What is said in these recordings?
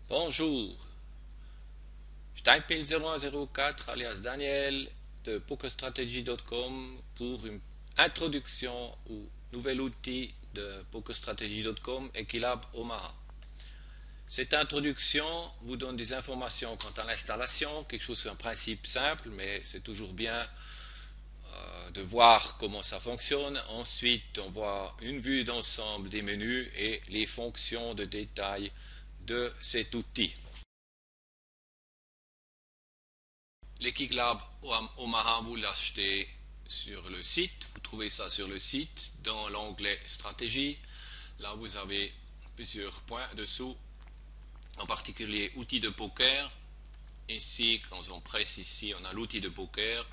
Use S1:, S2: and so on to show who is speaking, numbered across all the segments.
S1: Bonjour, je t'appelle 0104 alias Daniel de PokerStrategy.com pour une introduction au nouvel outil de PokerStrategy.com Equilab Omaha. Cette introduction vous donne des informations quant à l'installation, quelque chose c'est un principe simple, mais c'est toujours bien de voir comment ça fonctionne. Ensuite, on voit une vue d'ensemble des menus et les fonctions de détail de cet outil. L'Equilab Omaha, vous l'achetez sur le site. Vous trouvez ça sur le site dans l'onglet stratégie. Là, vous avez plusieurs points dessous, en particulier outils de poker. Ici, quand on presse ici, on a l'outil de poker.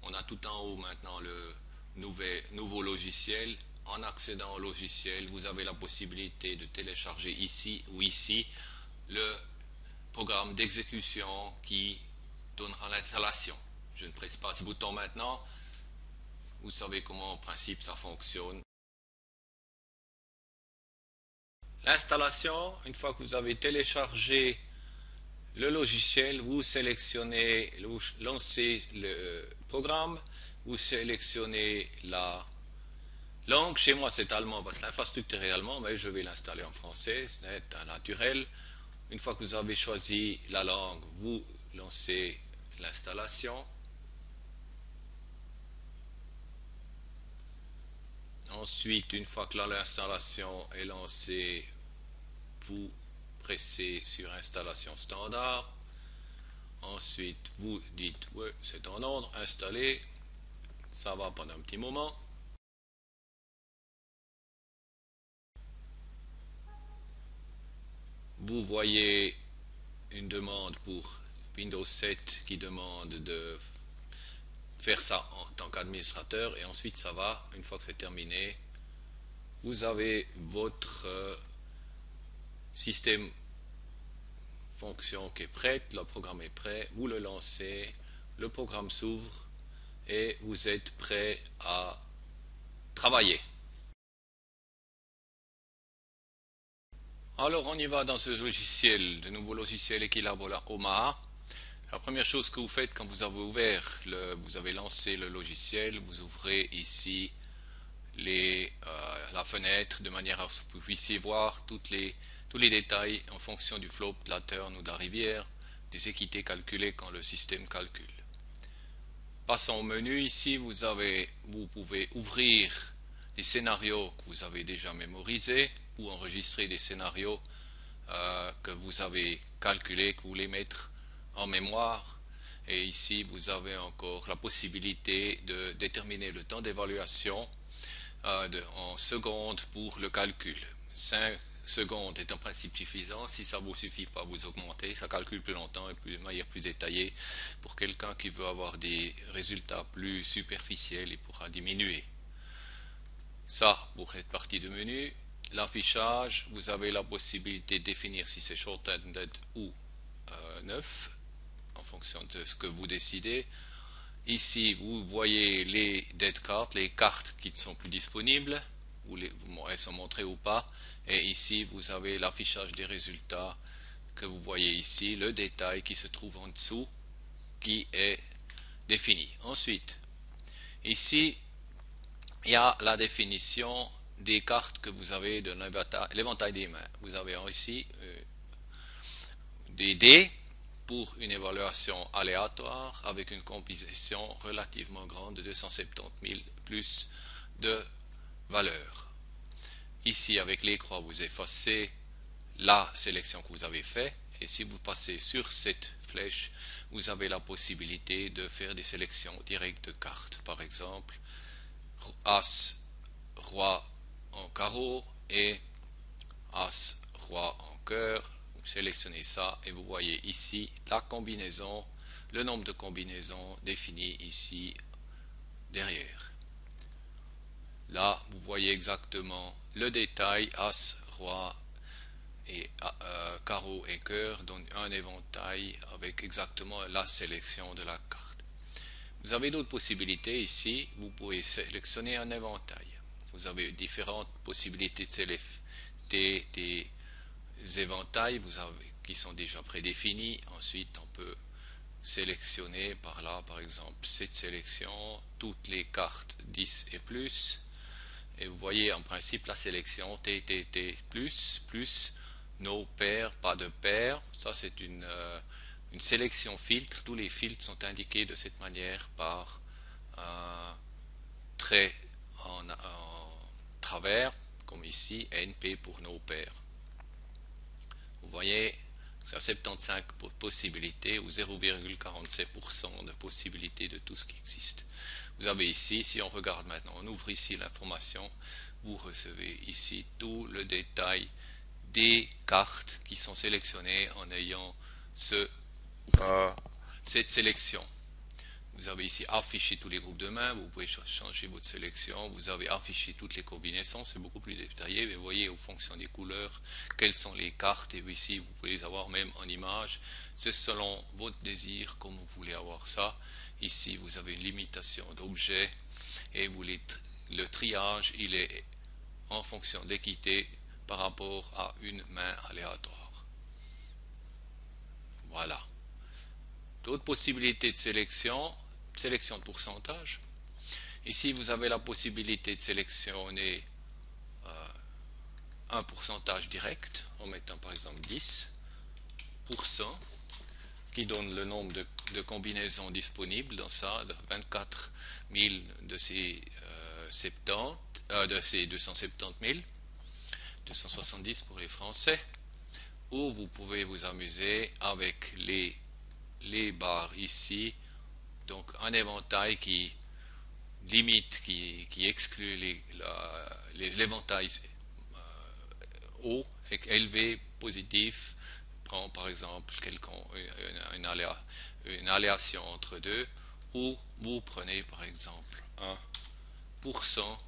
S1: On a tout en haut maintenant le nouveau logiciel. En accédant au logiciel, vous avez la possibilité de télécharger ici ou ici le programme d'exécution qui donnera l'installation. Je ne presse pas ce bouton maintenant. Vous savez comment en principe ça fonctionne. L'installation, une fois que vous avez téléchargé le logiciel, vous sélectionnez, vous lancez le programme, vous sélectionnez la langue. Chez moi c'est allemand parce que l'infrastructure est allemande, mais je vais l'installer en français, c'est un naturel. Une fois que vous avez choisi la langue, vous lancez l'installation. Ensuite, une fois que l'installation est lancée, vous pressez sur installation standard. Ensuite, vous dites oui, c'est en ordre, installé. Ça va pendant un petit moment. Vous voyez une demande pour Windows 7 qui demande de faire ça en tant qu'administrateur et ensuite ça va, une fois que c'est terminé, vous avez votre système fonction qui est prête, le programme est prêt, vous le lancez, le programme s'ouvre et vous êtes prêt à travailler. Alors on y va dans ce logiciel, de nouveau logiciel Equilab Omaha. La première chose que vous faites quand vous avez vous avez lancé le logiciel, vous ouvrez ici la fenêtre de manière à ce que vous puissiez voir tous les détails en fonction du flop, de la turn ou de la rivière, des équités calculées quand le système calcule. Passons au menu, ici vous pouvez ouvrir des scénarios que vous avez déjà mémorisés ou enregistrer des scénarios que vous avez calculés, que vous voulez mettre en mémoire. Et ici vous avez encore la possibilité de déterminer le temps d'évaluation en secondes pour le calcul. 5 secondes est en principe suffisant. Si ça ne vous suffit pas, vous augmentez. Ça calcule plus longtemps et de manière plus détaillée. Pour quelqu'un qui veut avoir des résultats plus superficiels, il pourra diminuer. Ça, pour cette partie de menu. L'affichage, vous avez la possibilité de définir si c'est short-ended ou neuf, en fonction de ce que vous décidez. Ici, vous voyez les dead cards, les cartes qui ne sont plus disponibles, ou elles sont montrées ou pas. Et ici, vous avez l'affichage des résultats que vous voyez ici, le détail qui se trouve en dessous, qui est défini. Ensuite, ici, il y a la définition des cartes que vous avez de l'éventail des mains. Vous avez ici des dés pour une évaluation aléatoire avec une composition relativement grande de 270 000 plus de valeurs. Ici, avec les croix, vous effacez la sélection que vous avez faite et si vous passez sur cette flèche, vous avez la possibilité de faire des sélections directes de cartes. Par exemple, As, Roi en carreau et As, Roi en cœur. Vous sélectionnez ça et vous voyez ici la combinaison, le nombre de combinaisons définies ici derrière. Là, vous voyez exactement le détail As, Roi et carreau et cœur donne un éventail avec exactement la sélection de la carte. Vous avez d'autres possibilités ici, vous pouvez sélectionner un éventail. Vous avez différentes possibilités de sélectionner des éventails qui sont déjà prédéfinis. Ensuite, on peut sélectionner par là, par exemple, cette sélection, toutes les cartes 10 et plus. Et vous voyez en principe la sélection TTT plus no pair, pas de pair. Ça c'est une sélection filtre. Tous les filtres sont indiqués de cette manière par un trait en travers, comme ici, NP pour no pair. Vous voyez, c'est à 75 possibilités ou 0,47% de possibilités de tout ce qui existe. Vous avez ici, si on regarde maintenant, on ouvre ici l'information, vous recevez ici tout le détail des cartes qui sont sélectionnées en ayant cette sélection. Vous avez ici affiché tous les groupes de mains, vous pouvez changer votre sélection, vous avez affiché toutes les combinaisons, c'est beaucoup plus détaillé, mais vous voyez en fonction des couleurs, quelles sont les cartes, et ici vous pouvez les avoir même en image, c'est selon votre désir, comme vous voulez avoir ça. Ici vous avez une limitation d'objets, et le triage, il est en fonction d'équité par rapport à une main aléatoire. Voilà. D'autres possibilités de sélection de pourcentage. Ici, vous avez la possibilité de sélectionner un pourcentage direct en mettant par exemple 10%, qui donne le nombre de combinaisons disponibles dans ça, de 24 000 de ces, de ces 270 000, 270 pour les Français, ou vous pouvez vous amuser avec les barres ici, donc un éventail qui limite, qui exclut l'éventail haut, élevé, positif, prend par exemple une aléation entre deux, ou vous prenez par exemple 1%,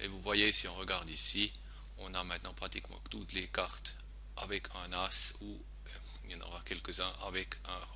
S1: et vous voyez, si on regarde ici, on a maintenant pratiquement toutes les cartes avec un as, ou il y en aura quelques-uns avec un roi.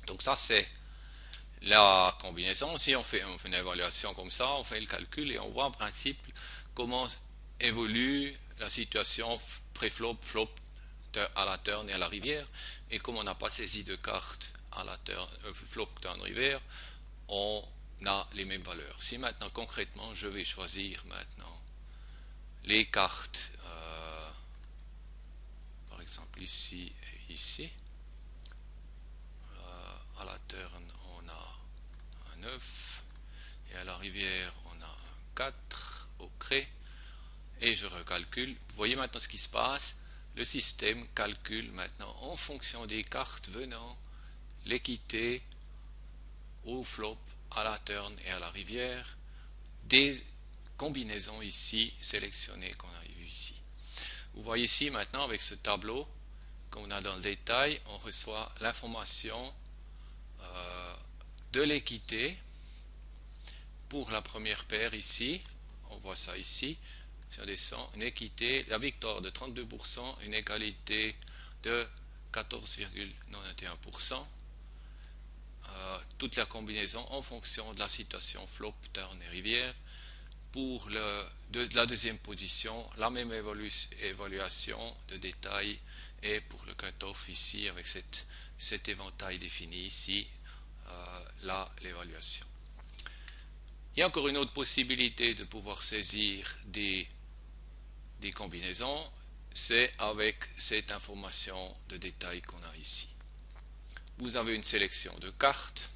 S1: Donc ça c'est la combinaison. Si on fait une évaluation comme ça, on fait le calcul et on voit en principe comment évolue la situation pré-flop, flop à la turn et à la rivière. Et comme on n'a pas saisi de carte à la turn, flop, turn, rivière, on a les mêmes valeurs. Si maintenant concrètement je vais choisir maintenant les cartes, par exemple ici et ici, à la turn on a un 9 et à la rivière on a un 4 au cré, et je recalcule. Vous voyez maintenant ce qui se passe, le système calcule maintenant en fonction des cartes venant l'équité au flop, à la turn et à la rivière, des combinaisons ici sélectionnées qu'on a vu ici. Vous voyez ici maintenant avec ce tableau qu'on a dans le détail, on reçoit l'information de l'équité pour la première paire ici, on voit ça ici, si on descend, une équité, la victoire de 32%, une égalité de 14,91%, toute la combinaison en fonction de la situation flop, turn et rivière. Pour la deuxième position, la même évaluation de détail, et pour le cutoff ici avec cet éventail défini ici, là l'évaluation. Il y a encore une autre possibilité de pouvoir saisir des combinaisons, c'est avec cette information de détail qu'on a ici. Vous avez une sélection de cartes.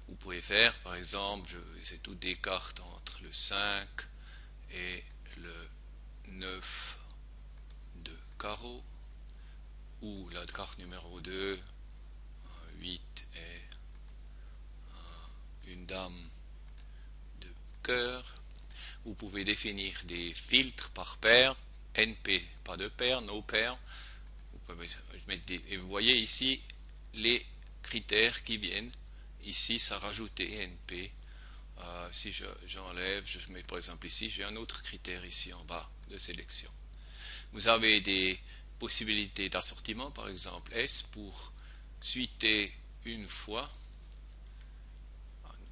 S1: Vous pouvez faire, par exemple, c'est toutes des cartes entre le 5 et le 9 de carreau, ou la carte numéro 2, 8 et une dame de cœur. Vous pouvez définir des filtres par paire, NP, pas de paire, no paire. Vous pouvez mettre et vous voyez ici les critères qui viennent. Ici, ça rajouter NP. Si j'enlève, je mets par exemple ici, j'ai un autre critère ici en bas de sélection. Vous avez des possibilités d'assortiment, par exemple S pour suiter une fois,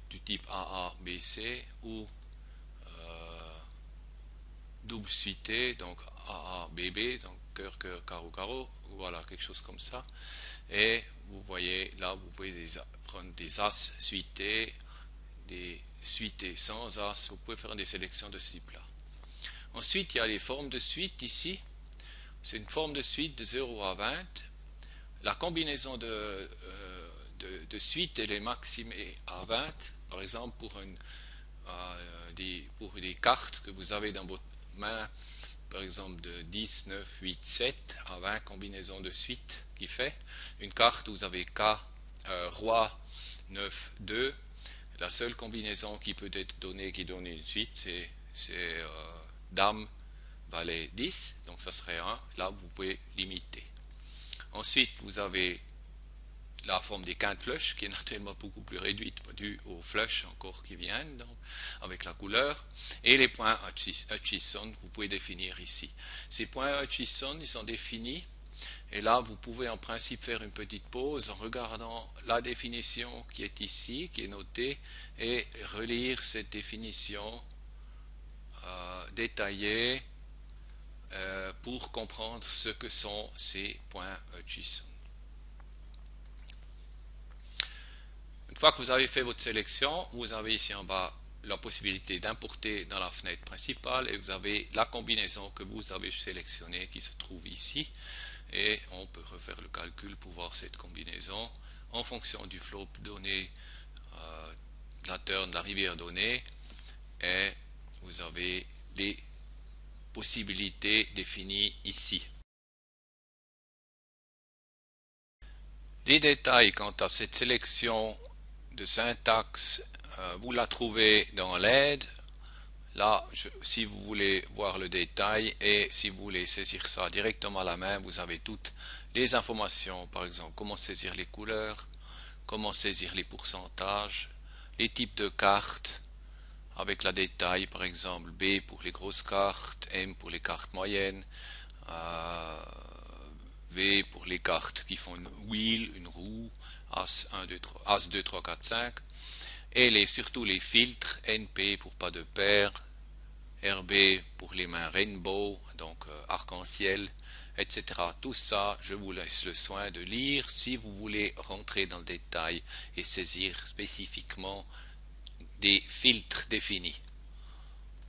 S1: du type AA, BC, ou double suité, donc AA, BB, donc cœur, cœur, carreau, carreau, voilà, quelque chose comme ça. Et vous voyez, là, vous pouvez prendre des as suités, des suités sans as, vous pouvez faire des sélections de ce type-là. Ensuite, il y a les formes de suite ici. C'est une forme de suite de 0 à 20. La combinaison de suite, elle est maximée à 20. Par exemple, pour des cartes que vous avez dans votre main, par exemple de 10, 9, 8, 7 à 20 combinaisons de suite qui fait. Une carte, vous avez K, Roi, 9, 2. La seule combinaison qui peut être donnée, qui donne une suite, c'est Dame, Valet, 10. Donc ça serait 1. Là, vous pouvez limiter. Ensuite, vous avez la forme des quintes flush qui est naturellement beaucoup plus réduite dû aux flush encore qui viennent donc, avec la couleur, et les points Hutchison vous pouvez définir ici. Ces points Hutchison ils sont définis et là vous pouvez en principe faire une petite pause en regardant la définition qui est ici, qui est notée, et relire cette définition détaillée pour comprendre ce que sont ces points Hutchison. Une fois que vous avez fait votre sélection, vous avez ici en bas la possibilité d'importer dans la fenêtre principale et vous avez la combinaison que vous avez sélectionnée qui se trouve ici et on peut refaire le calcul pour voir cette combinaison en fonction du flop donné, de la turn, de la rivière donnée, et vous avez les possibilités définies ici. Les détails quant à cette sélection de syntaxe, vous la trouvez dans l'aide. Là, si vous voulez voir le détail et si vous voulez saisir ça directement à la main, vous avez toutes les informations, par exemple comment saisir les couleurs, comment saisir les pourcentages, les types de cartes avec la détail, par exemple B pour les grosses cartes, M pour les cartes moyennes, V pour les cartes qui font une wheel, une roue, As 1, 2, 3, As 2, 3, 4, 5, et surtout les filtres, NP pour pas de paire, RB pour les mains rainbow, donc arc-en-ciel, etc. Tout ça, je vous laisse le soin de lire si vous voulez rentrer dans le détail et saisir spécifiquement des filtres définis.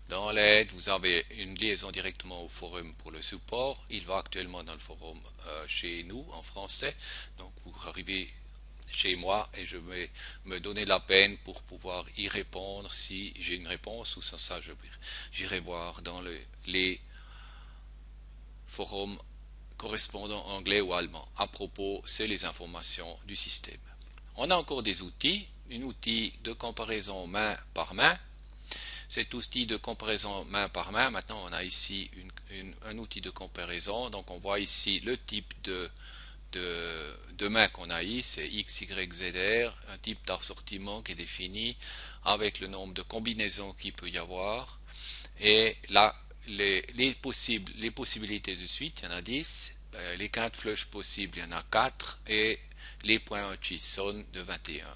S1: Dans l'aide, vous avez une liaison directement au forum pour le support. Il va actuellement dans le forum chez nous en français. Donc vous arrivez chez moi et je vais me donner la peine pour pouvoir y répondre si j'ai une réponse, ou sans ça j'irai voir dans les forums correspondants anglais ou allemand. À propos, c'est les informations du système. On a encore des outils, un outil de comparaison main par main. Cet outil de comparaison main par main, maintenant on a ici un outil de comparaison, donc on voit ici le type de main qu'on a ici, c'est X, Y, Z, R, un type d'assortiment qui est défini avec le nombre de combinaisons qu'il peut y avoir, et là les possibilités de suite, il y en a 10, les quintes flush possibles, il y en a 4, et les points Hutchison de 21.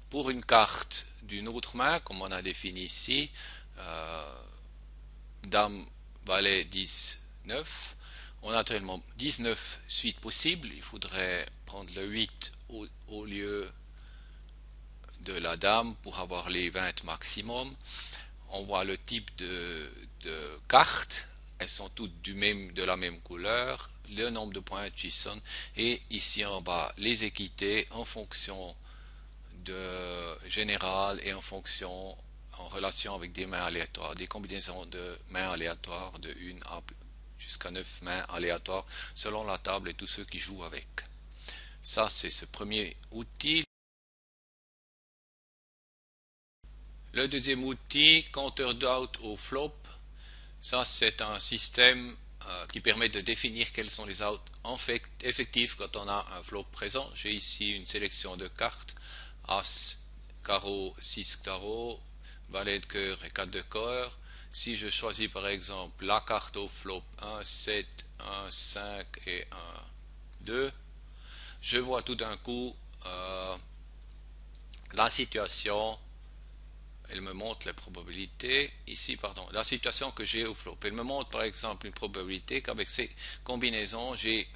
S1: Pour une carte d'une autre main, comme on a défini ici, Dame, Valet, 10, 9, on a actuellement 19 suites possibles. Il faudrait prendre le 8 au lieu de la Dame pour avoir les 20 maximum. On voit le type de cartes, elles sont toutes de la même couleur, le nombre de points Hutchison, et ici en bas les équités en fonction de général et en relation avec des mains aléatoires, des combinaisons de mains aléatoires de 1 jusqu'à 9 mains aléatoires selon la table et tous ceux qui jouent avec. Ça, c'est ce premier outil. Le deuxième outil, counter doubt au flop, ça c'est un système qui permet de définir quels sont les outs effectifs quand on a un flop présent. J'ai ici une sélection de cartes, As, carreau, 6 carreaux, valet de cœur et 4 de cœur. Si je choisis par exemple la carte au flop 1, 7, 1, 5 et 1, 2, je vois tout d'un coup la situation elle me montre les probabilités. Ici, pardon, la situation que j'ai au flop. Elle me montre par exemple une probabilité qu'avec ces combinaisons, j'ai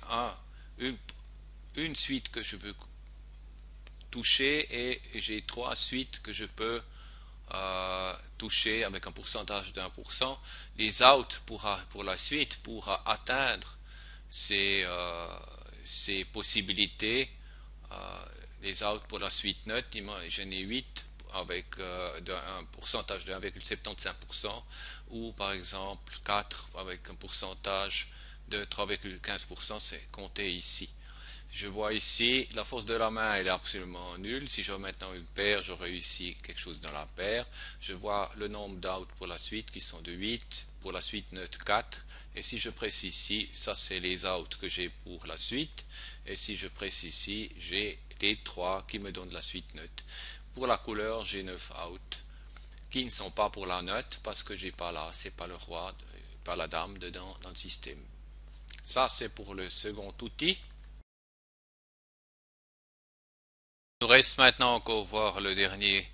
S1: une suite que je peux toucher et j'ai 3 suites que je peux toucher avec un pourcentage de 1%. Les outs pour la suite, pour atteindre ces possibilités, les outs pour la suite note, j'en ai 8 avec un pourcentage de 1,75% ou par exemple 4 avec un pourcentage de 3,15%, c'est compté ici. Je vois ici, la force de la main elle est absolument nulle. Si je vois maintenant une paire, j'aurai ici quelque chose dans la paire. Je vois le nombre d'outs pour la suite qui sont de 8, pour la suite neutre 4. Et si je presse ici, ça c'est les outs que j'ai pour la suite. Et si je presse ici, j'ai les 3 qui me donnent la suite neutre. Pour la couleur, j'ai 9 outs qui ne sont pas pour la note parce que j'ai pas là, c'est pas le roi, pas la dame dedans dans le système. Ça c'est pour le second outil. Il nous reste maintenant encore voir le dernier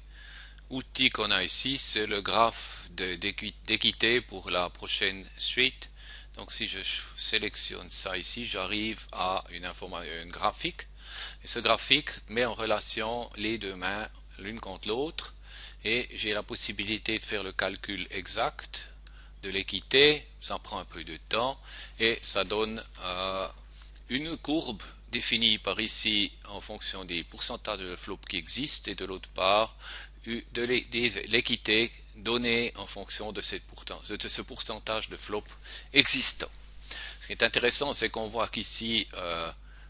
S1: outil qu'on a ici, c'est le graphe d'équité pour la prochaine suite. Donc si je sélectionne ça ici, j'arrive à une graphique. Et ce graphique met en relation les deux mains l'une contre l'autre. Et j'ai la possibilité de faire le calcul exact de l'équité. Ça prend un peu de temps. Et ça donne une courbe définie par ici en fonction des pourcentages de flop qui existent et de l'autre part de l'équité donnée en fonction de ce pourcentage de flop existant. Ce qui est intéressant, c'est qu'on voit qu'ici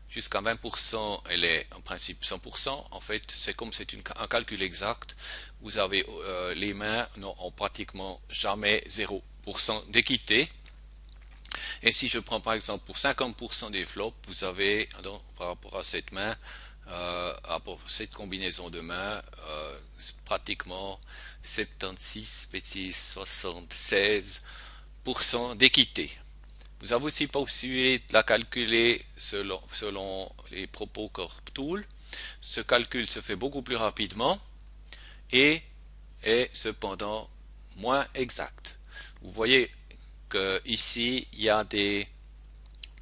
S1: jusqu'à 20% elle est en principe 100%. En fait, c'est comme c'est un calcul exact, vous avez les mains n'ont pratiquement jamais 0% d'équité. Et si je prends par exemple pour 50% des flops, vous avez donc, par rapport à cette main, à cette combinaison de mains, pratiquement 76, 76% d'équité. Vous avez aussi possibilité de la calculer selon les propos Corp Tool. Ce calcul se fait beaucoup plus rapidement et est cependant moins exact. Vous voyez que ici il y a des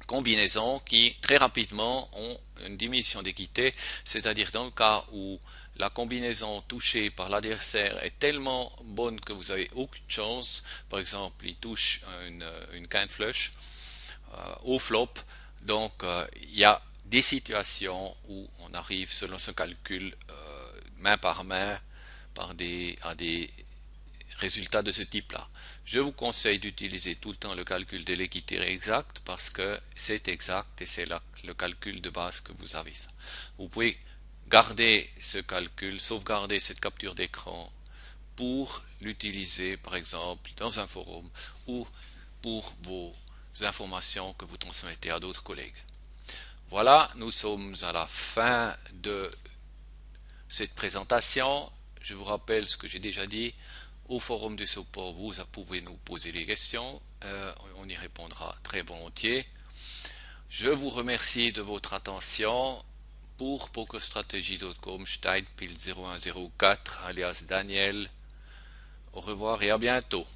S1: combinaisons qui très rapidement ont une diminution d'équité, c'est-à-dire dans le cas où la combinaison touchée par l'adversaire est tellement bonne que vous avez aucune chance, par exemple il touche une quinte flush au flop, donc il y a des situations où on arrive selon ce calcul main par main à des résultats de ce type-là. Je vous conseille d'utiliser tout le temps le calcul de l'équité exact parce que c'est exact et c'est le calcul de base que vous avez. Vous pouvez garder ce calcul, sauvegarder cette capture d'écran pour l'utiliser par exemple dans un forum ou pour vos informations que vous transmettez à d'autres collègues. Voilà, nous sommes à la fin de cette présentation. Je vous rappelle ce que j'ai déjà dit. Au forum de support, vous pouvez nous poser des questions. On y répondra très volontiers. Je vous remercie de votre attention. Pour PokerStrategy.com, Steinpil 0104, alias Daniel. Au revoir et à bientôt.